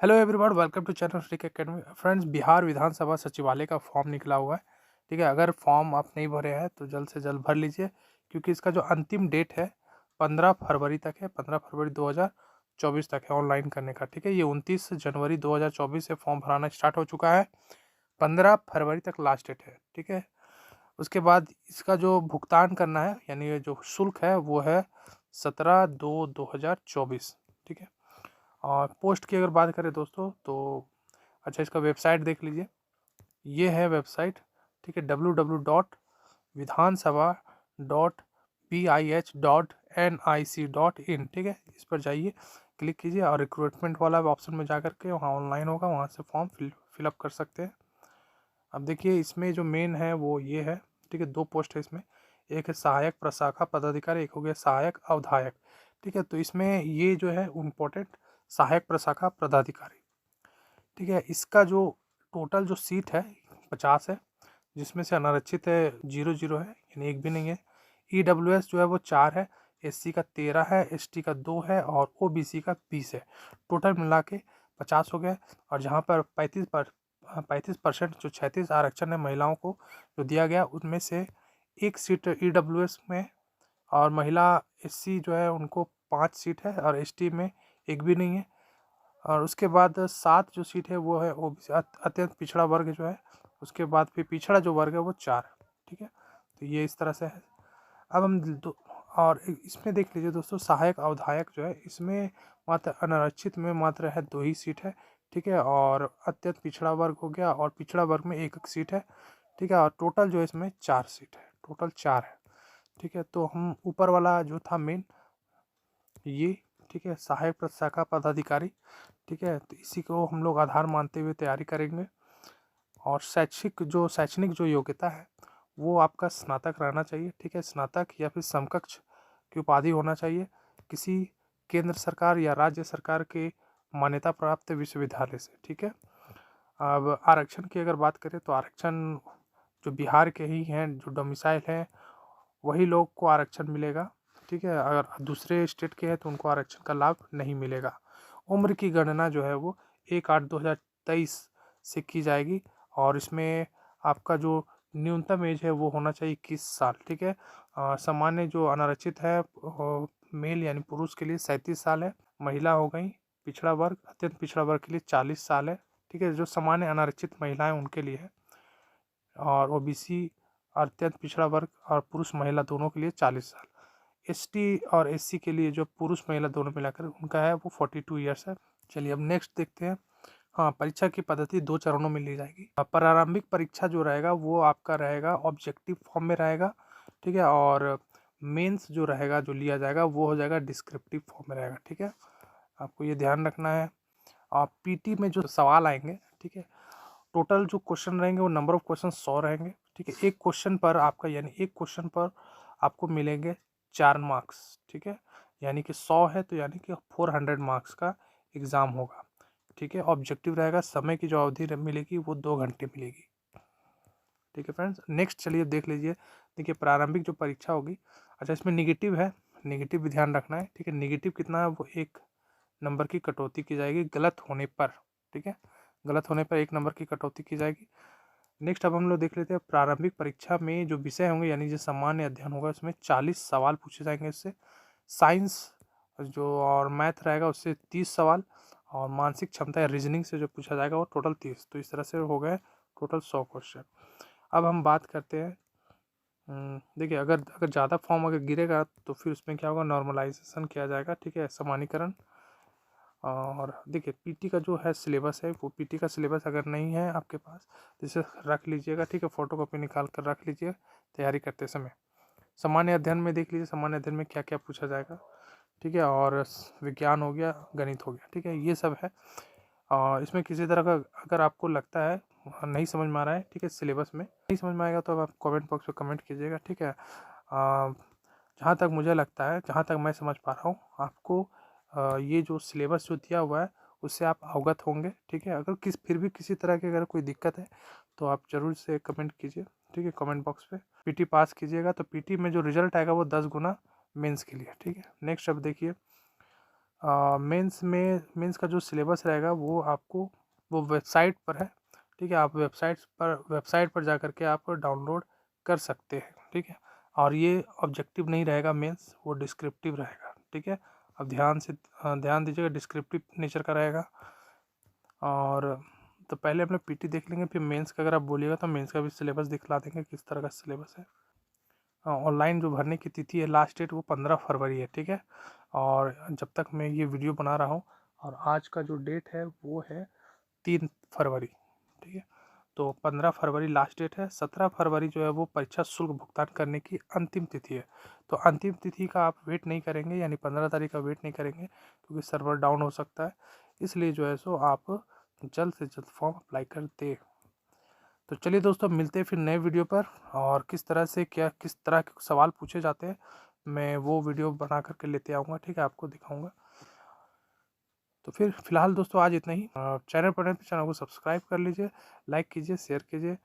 Hello everyone, welcome to channel Shri academy. Friends, Bihar विधानसभा सचिवालय का फॉर्म निकला हुआ है। ठीक है, अगर फॉर्म आप नहीं भरे हैं तो जल्द से जल्द भर लीजिए, क्योंकि इसका जो अंतिम डेट है 15 फरवरी तक है। 15 फरवरी 2024 तक है ऑनलाइन करने का। ठीक है, ये 29 जनवरी 2024 से फॉर्म भराना स्टार्ट हो चुका है। 15 फरवरी तक लास्ट डेट है। ठीक है, उसके बाद इसका जो भुगतान करना है, यानी ये जो शुल्क है वो है 17/2/2024। ठीक है, और पोस्ट की अगर बात करें दोस्तों तो अच्छा, इसका वेबसाइट देख लीजिए। ये है वेबसाइट। ठीक है, www.vidhansabha.pih.nic.in। ठीक है, इस पर जाइए, क्लिक कीजिए और रिक्रूटमेंट वाला ऑप्शन में जा करके वहाँ ऑनलाइन होगा, वहाँ से फॉर्म फिलअप कर सकते हैं। अब देखिए, इसमें जो मेन है वो ये है। ठीक है, दो पोस्ट है इसमें, एक है सहायक प्रशाखा पदाधिकारी, एक हो गया सहायक अवधायक। ठीक है, तो इसमें ये जो है इम्पोर्टेंट सहायक प्रशाखा पदाधिकारी। ठीक है, इसका जो टोटल जो सीट है 50 है, जिसमें से अनारक्षित है 0 है, यानी एक भी नहीं है। EWS जो है वो 4 है, SC का 13 है, ST का 2 है और OBC का 20 है। टोटल मिला के 50 हो गया। और जहाँ पर 35% जो 36 आरक्षण है महिलाओं को जो दिया गया, उनमें से एक सीट EWS में, और महिला SC जो है उनको 5 सीट है, और ST में एक भी नहीं है। और उसके बाद 7 जो सीट है वो है OBC अत्यंत पिछड़ा वर्ग जो है। उसके बाद फिर पिछड़ा जो वर्ग है वो 4 है। ठीक है, तो ये इस तरह से है। अब हम और इसमें देख लीजिए दोस्तों, सहायक अवधायक जो है इसमें मात्र अनारक्षित में मात्र है 2 ही सीट है। ठीक है, और अत्यंत पिछड़ा वर्ग हो गया, और पिछड़ा वर्ग में एक सीट है। ठीक है, और टोटल जो है इसमें 4 सीट है, टोटल 4 है। ठीक है, तो हम ऊपर वाला जो था मेन ये, ठीक है, सहायक प्रशाखा पदाधिकारी। ठीक है, तो इसी को हम लोग आधार मानते हुए तैयारी करेंगे। और शैक्षणिक जो योग्यता है वो आपका स्नातक रहना चाहिए। ठीक है, स्नातक या फिर समकक्ष की उपाधि होना चाहिए किसी केंद्र सरकार या राज्य सरकार के मान्यता प्राप्त विश्वविद्यालय से। ठीक है, अब आरक्षण की अगर बात करें तो आरक्षण जो बिहार के ही हैं, जो डोमिसाइल हैं, वही लोग को आरक्षण मिलेगा। ठीक है, अगर दूसरे स्टेट के हैं तो उनको आरक्षण का लाभ नहीं मिलेगा। उम्र की गणना जो है वो 1/8/2023 से की जाएगी, और इसमें आपका जो न्यूनतम एज है वो होना चाहिए 21 साल। ठीक है, सामान्य जो अनारक्षित है मेल यानी पुरुष के लिए 37 साल है। महिला हो गई पिछड़ा वर्ग, अत्यंत पिछड़ा वर्ग के लिए 40 साल है। ठीक है, जो सामान्य अनारक्षित महिलाएं उनके लिए है। और OBC अत्यंत पिछड़ा वर्ग और पुरुष महिला दोनों के लिए 40 साल। ST और SC के लिए जो पुरुष महिला दोनों मिलाकर उनका है वो 42 ईयर्स है। चलिए अब नेक्स्ट देखते हैं। हाँ, परीक्षा की पद्धति 2 चरणों में ली जाएगी। प्रारंभिक परीक्षा जो रहेगा वो आपका रहेगा ऑब्जेक्टिव फॉर्म में रहेगा। ठीक है, और मेंस जो रहेगा, जो लिया जाएगा वो हो जाएगा डिस्क्रिप्टिव फॉर्म में रहेगा। ठीक है, आपको ये ध्यान रखना है। और PT में जो सवाल आएंगे, ठीक है, टोटल जो क्वेश्चन रहेंगे वो नंबर ऑफ क्वेश्चन 100 रहेंगे। ठीक है, एक क्वेश्चन पर आपका, यानी एक क्वेश्चन पर आपको मिलेंगे 4 मार्क्स। ठीक है, यानी कि 100 है तो यानी कि 400 मार्क्स का एग्ज़ाम होगा। ठीक है, ऑब्जेक्टिव रहेगा, समय की जो अवधि मिलेगी वो 2 घंटे मिलेगी। ठीक है फ्रेंड्स, नेक्स्ट चलिए अब देख लीजिए। देखिए, प्रारंभिक जो परीक्षा होगी, अच्छा इसमें निगेटिव है, निगेटिव भी ध्यान रखना है। ठीक है, निगेटिव कितना है, वो 1 नंबर की कटौती की जाएगी गलत होने पर। ठीक है, गलत होने पर 1 नंबर की कटौती की जाएगी। नेक्स्ट अब हम लोग देख लेते हैं प्रारंभिक परीक्षा में जो विषय होंगे, यानी जो सामान्य अध्ययन होगा उसमें 40 सवाल पूछे जाएंगे इससे। साइंस जो और मैथ रहेगा उससे 30 सवाल, और मानसिक क्षमता या रीजनिंग से जो पूछा जाएगा वो टोटल 30। तो इस तरह से हो गए टोटल 100 क्वेश्चन। अब हम बात करते हैं, देखिए अगर अगर ज़्यादा फॉर्म अगर गिरेगा तो फिर उसमें क्या होगा, नॉर्मलाइजेशन किया जाएगा। ठीक है, समानीकरण। और देखिए PT का जो है सिलेबस है, वो PT का सिलेबस अगर नहीं है आपके पास तो इसे रख लीजिएगा। ठीक है, फोटो कॉपी निकाल कर रख लीजिए तैयारी करते समय। सामान्य अध्ययन में देख लीजिए सामान्य अध्ययन में क्या क्या पूछा जाएगा। ठीक है, और विज्ञान हो गया, गणित हो गया। ठीक है, ये सब है। और इसमें किसी तरह का अगर आपको लगता है नहीं समझ में आ रहा है, ठीक है, सिलेबस में नहीं समझ में आएगा तो आप कमेंट बॉक्स में कमेंट कीजिएगा। ठीक है, जहाँ तक मुझे लगता है, जहाँ तक मैं समझ पा रहा हूँ, आपको ये जो सिलेबस जो दिया हुआ है उससे आप अवगत होंगे। ठीक है, अगर फिर भी किसी तरह की अगर कोई दिक्कत है तो आप ज़रूर से कमेंट कीजिए। ठीक है, कमेंट बॉक्स पे PT पास कीजिएगा तो PT में जो रिजल्ट आएगा वो 10 गुना मेंस के लिए। ठीक है, नेक्स्ट अब देखिए, मेंस का जो सिलेबस रहेगा वो आपको वो वेबसाइट पर है, ठीक है। आप वेबसाइट पर जा कर के आप डाउनलोड कर सकते हैं, ठीक है। और ये ऑब्जेक्टिव नहीं रहेगा मेंस, वो डिस्क्रिप्टिव रहेगा, ठीक है। अब ध्यान दीजिएगा, डिस्क्रिप्टिव नेचर का रहेगा। और तो पहले अपने पीटी देख लेंगे, फिर मेंस का अगर आप बोलिएगा तो मेंस का भी सिलेबस दिखला देंगे किस तरह का सिलेबस है। ऑनलाइन जो भरने की तिथि है, लास्ट डेट वो 15 फरवरी है, ठीक है। और जब तक मैं ये वीडियो बना रहा हूँ, और आज का जो डेट है वो है 3 फरवरी, ठीक है। तो 15 फरवरी लास्ट डेट है। 17 फरवरी जो है वो परीक्षा शुल्क भुगतान करने की अंतिम तिथि है। तो अंतिम तिथि का आप वेट नहीं करेंगे, यानी 15 तारीख का वेट नहीं करेंगे, क्योंकि सर्वर डाउन हो सकता है। इसलिए जो है सो आप जल्द से जल्द फॉर्म अप्लाई कर दे। तो चलिए दोस्तों, मिलते हैं फिर नए वीडियो पर, और किस तरह के सवाल पूछे जाते हैं मैं वो वीडियो बना करके लेते आऊँगा, ठीक है, आपको दिखाऊंगा। तो फिर फिलहाल दोस्तों आज इतना ही। चैनल पर नए तो चैनल को सब्सक्राइब कर लीजिए, लाइक कीजिए, शेयर कीजिए।